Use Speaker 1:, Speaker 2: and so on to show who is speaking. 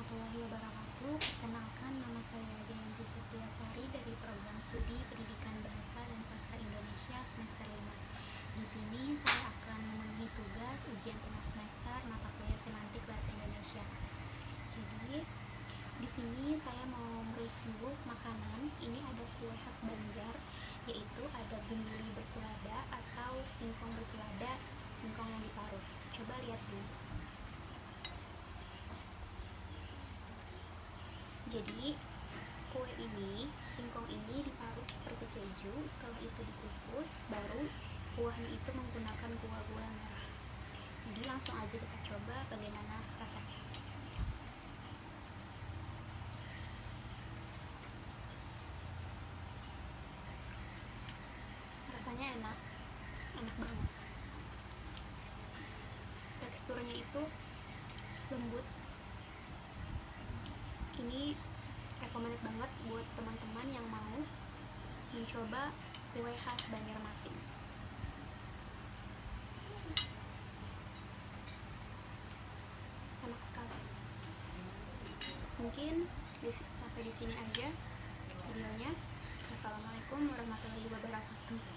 Speaker 1: warahmatullahi wabarakatuh. Perkenalkan, nama saya Dianti Setiasari dari Program Studi Pendidikan Bahasa dan Sastra Indonesia semester 5. Di sini saya akan memenuhi tugas ujian tengah semester mata kuliah Semantik Bahasa Indonesia. Jadi, di sini saya mau mereview makanan. Ini ada kue khas Banjar, yaitu ada bumbili bersulada atau singkong bersulada, singkong yang diparut. Coba lihat dulu. Jadi kue ini, singkong ini diparut seperti keju. Setelah itu dikukus, baru kuahnya itu menggunakan kuah gula merah. Jadi langsung aja kita coba bagaimana rasanya. Rasanya enak banget. Teksturnya itu lembut. Ini recommended banget buat teman-teman yang mau mencoba kue khas Banjarmasin. Enak sekali. Mungkin sampai di sini aja videonya. Wassalamualaikum warahmatullahi wabarakatuh.